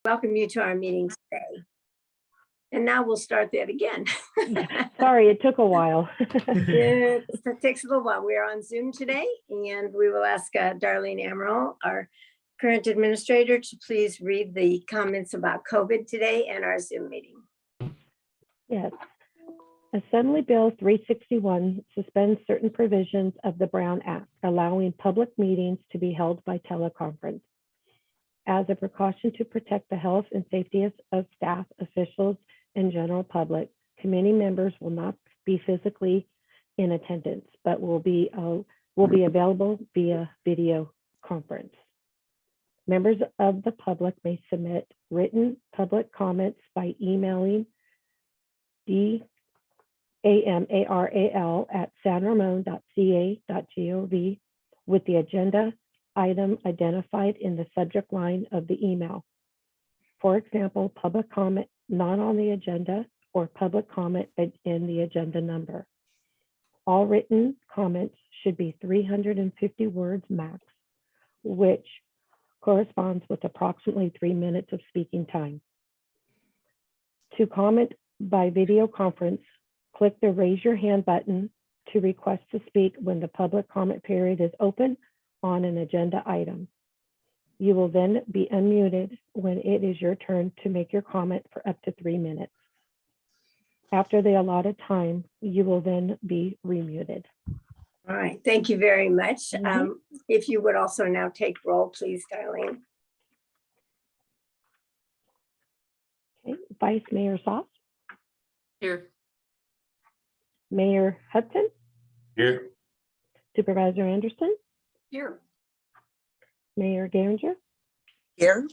welcome you to our meeting today. And now we'll start that again. Sorry, it took a while. It takes a little while. We are on Zoom today, and we will ask Darlene Amaral, our current administrator, to please read the comments about COVID today and our Zoom meeting. Yes. Assembly Bill 361 suspends certain provisions of the Brown Act, allowing public meetings to be held by teleconference. As a precaution to protect the health and safety of staff, officials, and general public, committee members will not be physically in attendance, but will be available via video conference. Members of the public may submit written public comments by emailing amaral@sanramon.ca.gov with the agenda item identified in the subject line of the email. For example, public comment not on the agenda or public comment in the agenda number. All written comments should be 350 words max, which corresponds with approximately 3 minutes of speaking time. To comment by video conference, click the raise your hand button to request to speak when the public comment period is open on an agenda item. You will then be unmuted when it is your turn to make your comment for up to 3 minutes. After the allotted time, you will then be remuted. All right, thank you very much. If you would also now take roll, please, Darlene. Okay. Vice Mayor Soss, Here. Mayor Hudson, Here. Supervisor Anderson, Here. Mayor Garinger, Here.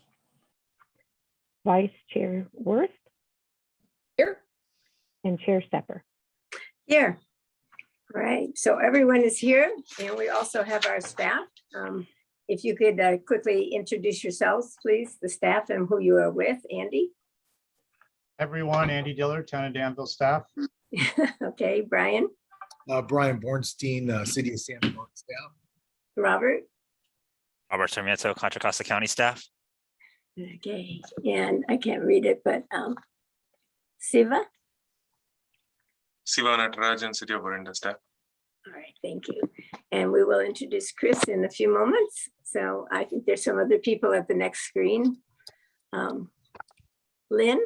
Vice Chair Worth, Here. and Chair Stepper. Here. All right, so everyone is here, and we also have our staff. If you could quickly introduce yourselves, please, the staff and who you are with. Andy? Everyone, Andy Diller, Town of Danville staff. Okay, Brian? Brian Bornstein, City of Santa Monica staff. Robert? Robert Sarmiento, Contra Costa County staff. Okay, and I can't read it, but Siva? Siva Natarajan, City of Orinda staff. All right, thank you. And we will introduce Chris in a few moments. So I think there's some other people at the next screen. Lynn? Lynn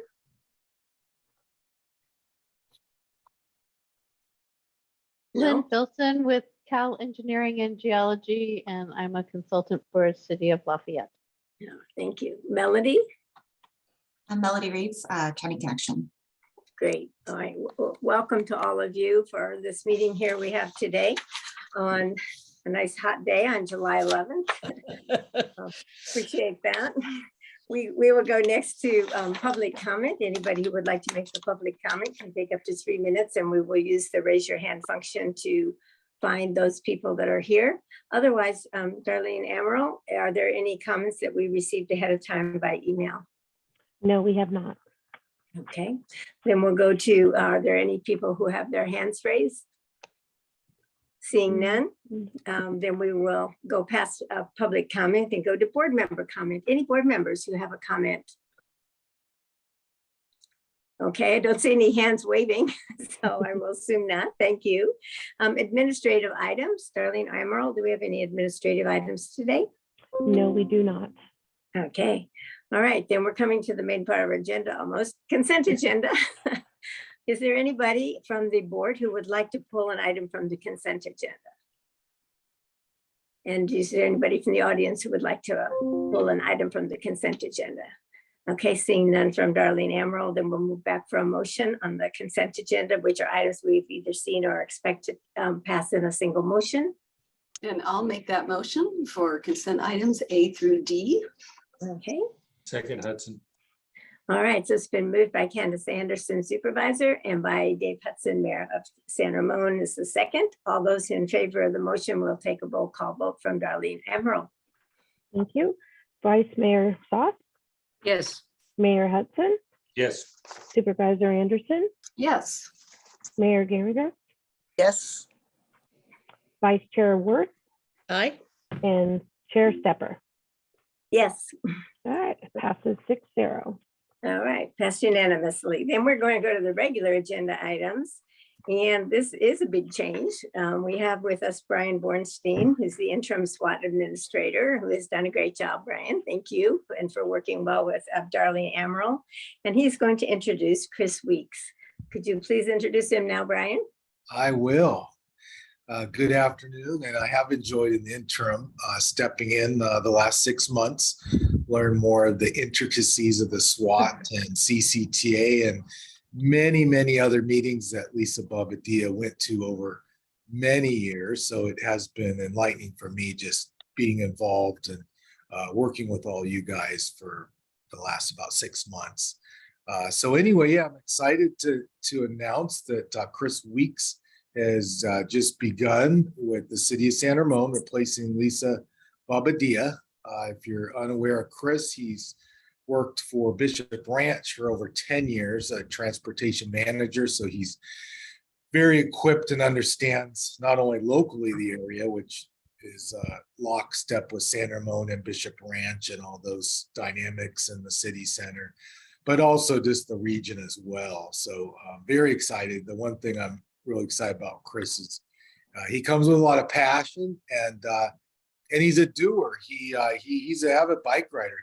No? Filson with Cal Engineering and Geology, and I'm a consultant for City of Lafayette. No, thank you. Melody? I'm Melody Reeves, County Connection. Great. All right. Welcome to all of you for this meeting here we have today on a nice hot day on July 11th. Appreciate that. We will go next to public comment. Anybody who would like to make a public comment can take up to 3 minutes, and we will use the raise your hand function to find those people that are here. Otherwise, Darlene Amaral, are there any comments that we received ahead of time by email? No, we have not. Okay, then we'll go to, are there any people who have their hands raised? Seeing none, then we will go past public comment and go to board member comment. Any board members who have a comment? Okay, I don't see any hands waving, so I will assume not. Thank you. Administrative items, Darlene Amaral, do we have any administrative items today? No, we do not. Okay, all right, then we're coming to the main part of our agenda, almost consent agenda. Is there anybody from the board who would like to pull an item from the consent agenda? And is there anybody from the audience who would like to pull an item from the consent agenda? Okay, seeing none from Darlene Amaral, then we'll move back for a motion on the consent agenda, which are items we've either seen or expect to pass in a single motion. And I'll make that motion for consent items A through D. Okay. Second, Hudson. All right, so it's been moved by Candace Anderson, supervisor, and by Dave Hudson, mayor of San Ramon is the second. All those in favor of the motion will take a roll call vote from Darlene Amaral. Thank you. Vice Mayor Soss, Yes. Mayor Hudson, Yes. Supervisor Anderson, Yes. Mayor Garinger, Yes. Vice Chair Worth, Aye. and Chair Stepper. Yes, All right, it passes 6-0. All right, passed unanimously. Then we're going to go to the regular agenda items. And this is a big change. We have with us Brian Bornstein, who's the interim SWAT administrator, who has done a great job, Brian. Thank you. And for working well with Darlene Amaral. And he's going to introduce Chris Weeks. Could you please introduce him now, Brian? I will. Good afternoon, and I have enjoyed in the interim stepping in the last 6 months, learn more of the intricacies of the SWAT and CCTA and many other meetings that Lisa Bobadilla went to over many years. So it has been enlightening for me just being involved and working with all you guys for the last about 6 months. So anyway, yeah, I'm excited to announce that Chris Weeks has just begun with the city of San Ramon, replacing Lisa Bobadilla. If you're unaware of Chris, he's worked for Bishop Ranch for over 10 years, a transportation manager. So he's very equipped and understands not only locally the area, which is lockstep with San Ramon and Bishop Ranch and all those dynamics in the city center, but also just the region as well. So I'm very excited. The one thing I'm really excited about Chris is he comes with a lot of passion and he's a doer. He's an avid bike rider.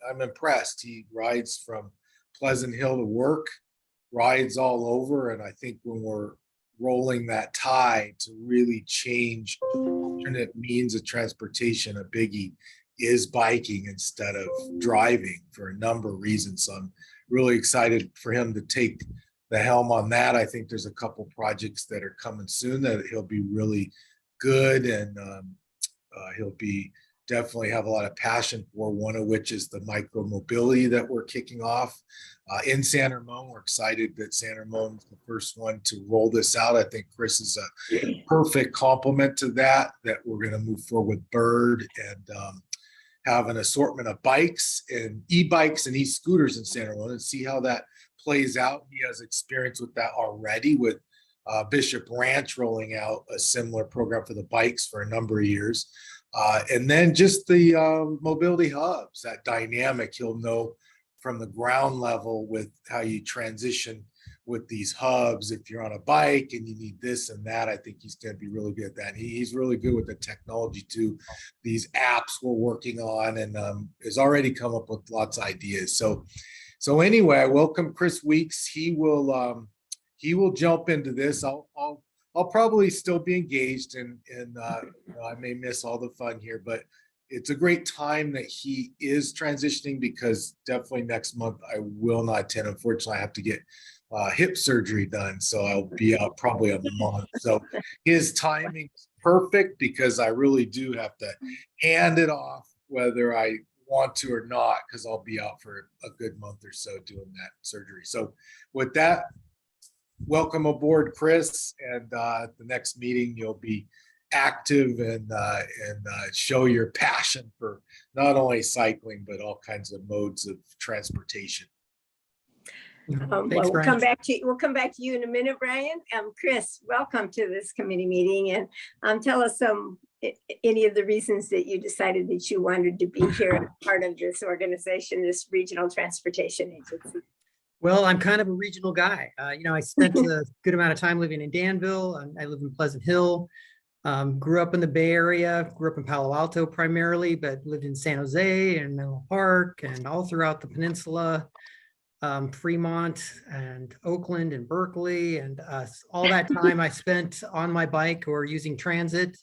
I'm impressed. He rides from Pleasant Hill to work, rides all over. And I think when we're rolling that tide to really change alternate means of transportation, a biggie is biking instead of driving for a number of reasons. So I'm really excited for him to take the helm on that. I think there's a couple projects that are coming soon that he'll be really good, and he'll be definitely have a lot of passion for, one of which is the micro mobility that we're kicking off in San Ramon. We're excited that San Ramon is the first one to roll this out. I think Chris is a perfect complement to that we're going to move forward with Bird and have an assortment of bikes and e-bikes and e-scooters in San Ramon and see how that plays out. He has experience with that already with Bishop Ranch rolling out a similar program for the bikes for a number of years. And then just the mobility hubs, that dynamic, he'll know from the ground level with how you transition with these hubs. If you're on a bike and you need this and that, I think he's going to be really good at that. And he's really good with the technology too. These apps we're working on, and has already come up with lots of ideas. So anyway, I welcome Chris Weeks. He will jump into this. I'll probably still be engaged, and I may miss all the fun here, but it's a great time that he is transitioning, because definitely next month I will not attend. Unfortunately, I have to get hip surgery done, so I'll be out probably a month. So his timing is perfect, because I really do have to hand it off whether I want to or not, because I'll be out for a good month or so doing that surgery. So with that, welcome aboard, Chris, and the next meeting you'll be active and show your passion for not only cycling but all kinds of modes of transportation. Well, we'll come back to you in a minute, Brian. Chris, welcome to this committee meeting, and tell us any of the reasons that you decided that you wanted to be here as part of this organization, this regional transportation agency. Well, I'm kind of a regional guy. I spent a good amount of time living in Danville. I live in Pleasant Hill, grew up in the Bay Area, grew up in Palo Alto primarily, but lived in San Jose and Menlo Park and all throughout the peninsula, Fremont and Oakland and Berkeley. And all that time I spent on my bike or using transit.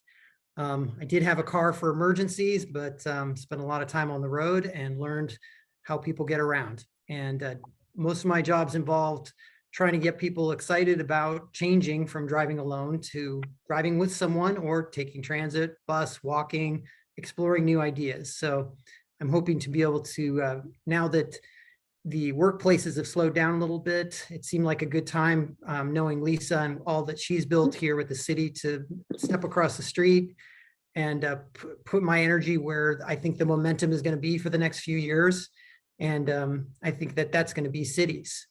I did have a car for emergencies, but spent a lot of time on the road and learned how people get around. And most of my jobs involved trying to get people excited about changing from driving alone to driving with someone or taking transit, bus, walking, exploring new ideas. So I'm hoping to be able to, now that the workplaces have slowed down a little bit, it seemed like a good time knowing Lisa and all that she's built here with the city to step across the street and put my energy where I think the momentum is going to be for the next few years. And I think that that's going to be cities.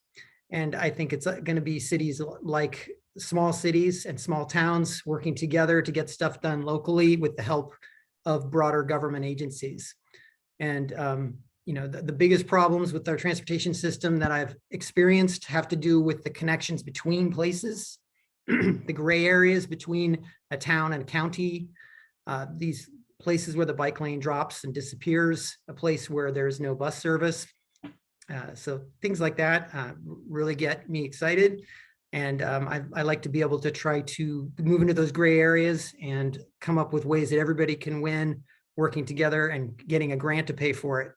And I think it's going to be cities like small cities and small towns working together to get stuff done locally with the help of broader government agencies. And the biggest problems with our transportation system that I've experienced have to do with the connections between places, the gray areas between a town and a county, these places where the bike lane drops and disappears, a place where there's no bus service. So things like that really get me excited. And I like to be able to try to move into those gray areas and come up with ways that everybody can win, working together and getting a grant to pay for it,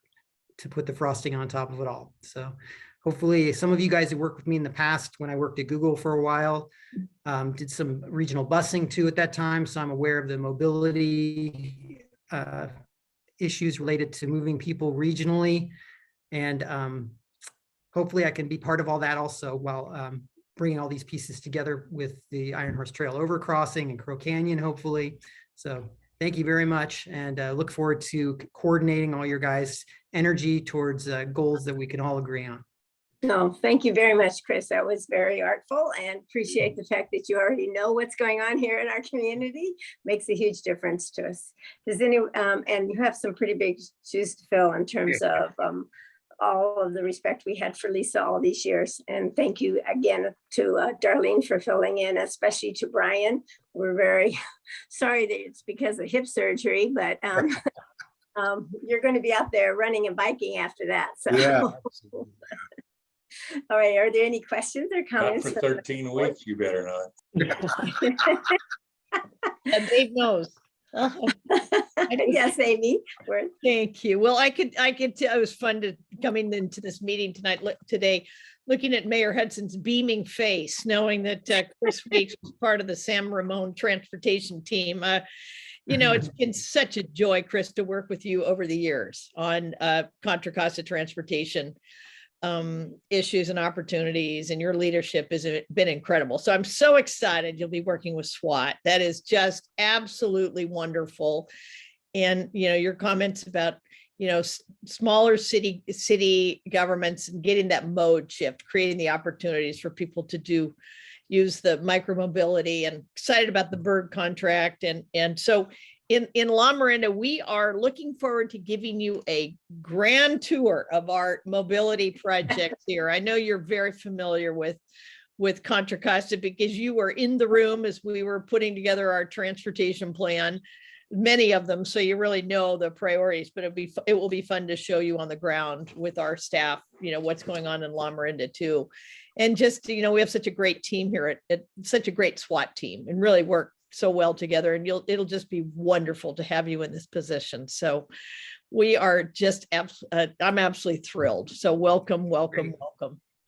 to put the frosting on top of it all. So hopefully some of you guys have worked with me in the past when I worked at Google for a while, did some regional busing too at that time. So I'm aware of the mobility issues related to moving people regionally. And hopefully I can be part of all that also while bringing all these pieces together with the Iron Horse Trail Overcrossing and Crow Canyon, hopefully. So thank you very much, and look forward to coordinating all your guys' energy towards goals that we can all agree on. No, thank you very much, Chris. That was very artful, and appreciate the fact that you already know what's going on here in our community. Makes a huge difference to us. Does any, and you have some pretty big shoes to fill in terms of all of the respect we had for Lisa all these years. And thank you again to Darlene for filling in, especially to Brian. We're very sorry that it's because of hip surgery, but you're going to be out there running and biking after that. So. Yeah. All right, are there any questions or Not comments? for 13 weeks, you better not. And Dave knows. Yes, Amy. Thank you. Well, I could tell it was fun to coming into this meeting today, looking at Mayor Hudson's beaming face, knowing that Chris Weeks was part of the San Ramon transportation team. It's been such a joy, Chris, to work with you over the years on Contra Costa transportation issues and opportunities, and your leadership has been incredible. So I'm so excited you'll be working with SWAT. That is just absolutely wonderful. And your comments about smaller city governments and getting that mode shift, creating the opportunities for people to use the micromobility, and excited about the bird contract. And so in La Miranda, we are looking forward to giving you a grand tour of our mobility projects here. I know you're very familiar with Contra Costa because you were in the room as we were putting together our transportation plan, many of them. So you really know the priorities, but it will be fun to show you on the ground with our staff, what's going on in La Miranda too. And just, we have such a great team here at such a great SWAT team, and really work so well together, and it'll just be wonderful to have you in this position. So we are just, I'm absolutely thrilled. So welcome.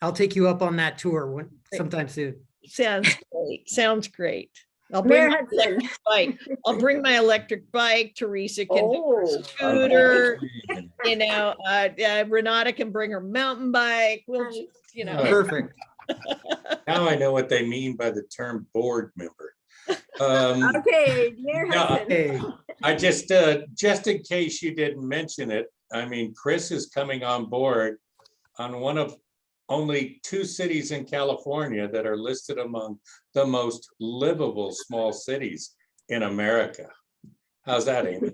I'll take you up on that tour sometime soon. Sounds great. I'll bring my electric bike. I'll bring my electric bike. Teresa can do her scooter. Renata can bring her mountain bike. We'll just, Perfect. Now I know what they mean by the term board member. Okay, Mayor Hudson. I just in case you didn't mention it, I mean, Chris is coming on board on one of only 2 cities in California that are listed among the most livable small cities in America. How's that, Amy?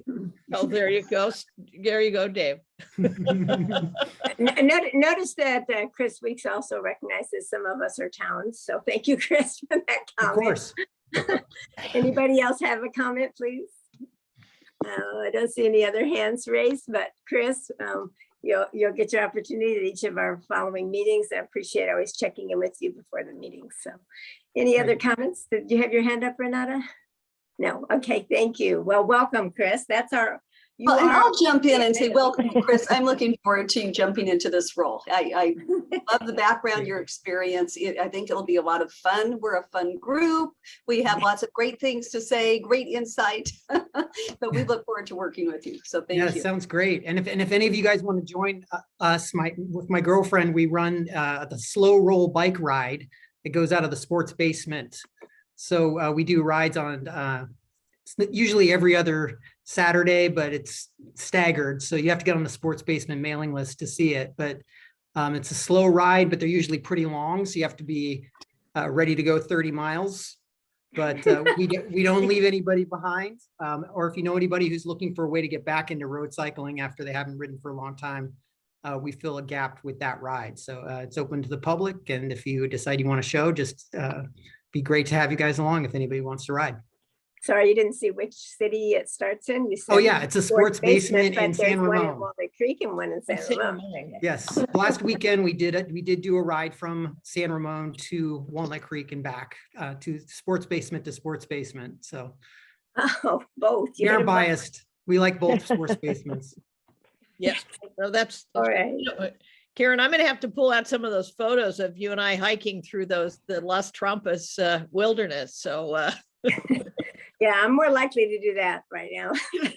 Oh, there you go. There you go, Dave. Notice that Chris Weeks also recognizes some of us are towns. So thank you, Chris, for that comment. Of course. Anybody else have a comment, please? I don't see any other hands raised, but Chris, you'll get your opportunity at each of our following meetings. I appreciate always checking in with you before the meeting. So any other comments? Did you have your hand up, Renata? No. Okay, thank you. Well, welcome, Chris. That's our Well, and I'll jump in and say, welcome, Chris. I'm looking forward to you jumping into this role. I love the background, your experience. I think it'll be a lot of fun. We're a fun group. We have lots of great things to say, great insight, but we look forward to working with you. So thank you. Yeah, sounds great. And if any of you guys want to join us, with my girlfriend, we run the slow roll bike ride. It goes out of the sports basement. So we do rides on usually every other Saturday, but it's staggered. So you have to get on the sports basement mailing list to see it. But it's a slow ride, but they're usually pretty long. So you have to be ready to go 30 miles. But we don't leave anybody behind. Or if you know anybody who's looking for a way to get back into road cycling after they haven't ridden for a long time, we fill a gap with that ride. So it's open to the public. And if you decide you want to show, just be great to have you guys along if anybody wants to ride. Sorry, you didn't see which city it starts in? You Oh, said yeah, it's a sports basement in but San there's one in Ramon. Walnut Creek and one in San Ramon. Yes, last weekend we did do a ride from San Ramon to Walnut Creek and back to sports basement. So Oh, both. You they're hit 'em both. biased. We like both sports basements. Yes, so that's All right. Karen, I'm gonna have to pull out some of those photos of you and I hiking through the Las Trampas wilderness. So Yeah, I'm more likely to do that right now.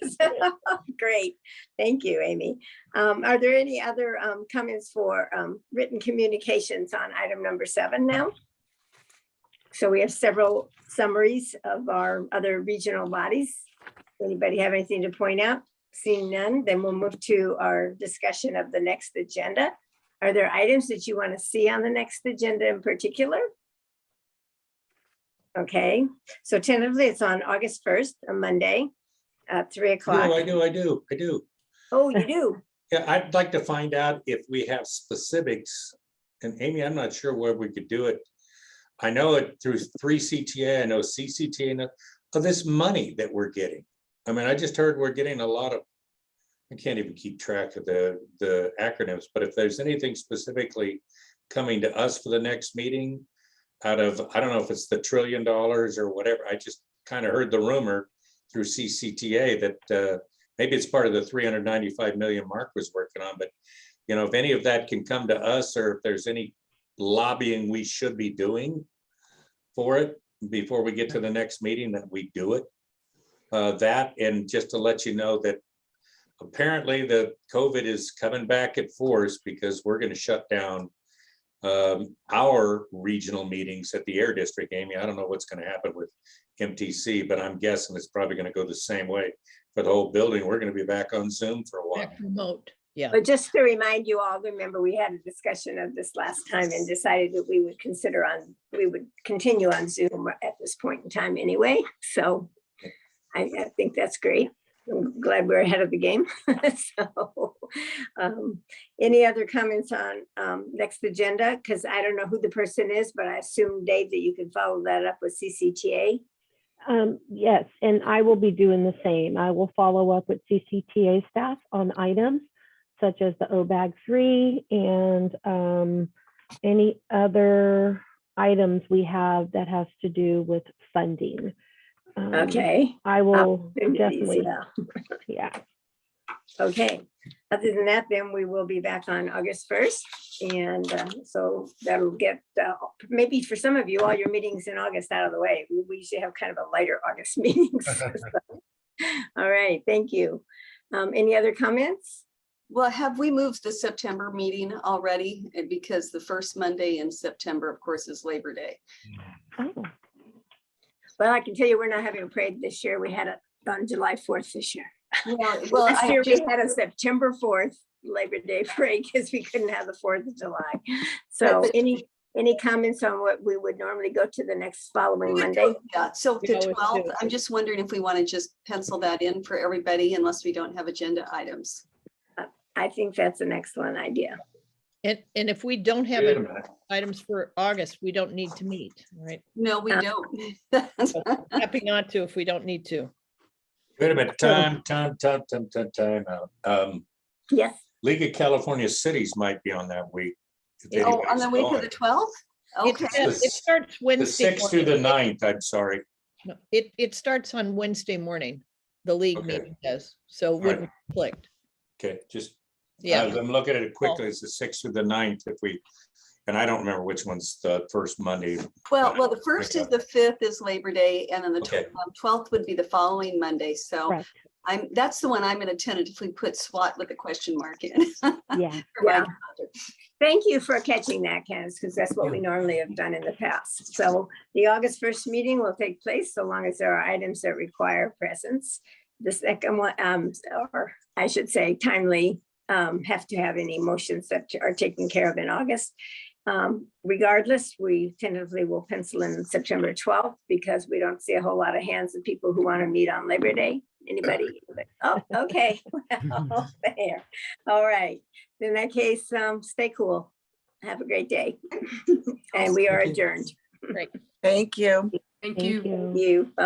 So, great. Thank you, Amy. Are there any other comments for written communications on item number 7 now? So we have several summaries of our other regional bodies. Anybody have anything to point out? Seeing none, then we'll move to our discussion of the next agenda. Are there items that you want to see on the next agenda in particular? Okay, so tentatively it's on August 1st, a Monday, at 3 o'clock. I do. Oh, you do? Yeah, I'd like to find out if we have specifics. And Amy, I'm not sure where we could do it. I know it through 3CTA, I know CCTA, of this money that we're getting. I mean, I just heard we're getting a lot of, I can't even keep track of the acronyms, but if there's anything specifically coming to us for the next meeting out of, I don't know if it's the $1 trillion or whatever, I just kind of heard the rumor through CCTA that maybe it's part of the 395 million Mark was working on, but you know, if any of that can come to us or if there's any lobbying we should be doing for it before we get to the next meeting, that we do it. That, and just to let you know that apparently the COVID is coming back at force because we're going to shut down our regional meetings at the Air District. Amy, I don't know what's going to happen with MTC, but I'm guessing it's probably going to go the same way for the whole building. We're going to be back on Zoom for a while. back remote, yeah. But just to remind you all, remember we had a discussion of this last time and decided that we would continue on Zoom at this point in time anyway. So I think that's great. I'm glad we're ahead of the game. So any other comments on next agenda? Because I don't know who the person is, but I assume, Dave, that you can follow that up with CCTA. Yes, and I will be doing the same. I will follow up with CCTA staff on items such as the OBAG 3 and any other items we have that has to do with funding. Okay. I will Opportunities, definitely, yeah. yeah. Okay, other than that, then we will be back on August 1st. And so that'll get, maybe for some of you, all your meetings in August out of the way. We usually have kind of a lighter August meetings. So, all right, thank you. Any other comments? Well, have we moved the September meeting already? Because the first Monday in September, of course, is Labor Day. Oh, Well, I can tell you, we're not having a parade this year. We had it on July 4th this year. Well, Last I year we just, had a September 4th Labor Day parade because we couldn't have the 4th of July. So But- any comments on what we would normally go to the next following Monday? yeah, so We the always 12th, do. I'm just wondering if we want to just pencil that in for everybody unless we don't have agenda items. I think that's an excellent idea. And if we don't have Wait a minute. items for August, we don't need to meet, right? No, we don't. Happy not to if we don't need to. Wait a minute, time out. Yes, League of California Cities might be on that week. if Oh, on anybody's the week of going. the 12th? Okay. It starts The Wednesday. 6th through the morning. 9th, I'm sorry. No, It starts on Wednesday morning, the league Okay. meeting does, so it right. wouldn't conflict. Okay, just, Yeah, I'm looking at it quickly, it's the 6th through the 9th if we, and I don't remember which one's the first Monday. Well, the first is the 5th is Labor Day, and then the Okay. 12th would be the following Monday. So correct. that's the one I'm going to tentatively put SWAT with a question mark in. Yeah. for my Yeah. calendar. thank you for catching that, Candace, because that's what we normally have done in the past. So the August 1st meeting will take place so long as there are items that require presence. The second one, or I should say timely, have to have any motions that are taken care of in August. Regardless, we tentatively will pencil in September 12th because we don't see a whole lot of hands of people who want to meet on Labor Day Anybody? Oh, okay. Well, there. All right. In that case, stay cool. Have a great day. And we are Thank you. adjourned. Great. Thank you. Thank you. You.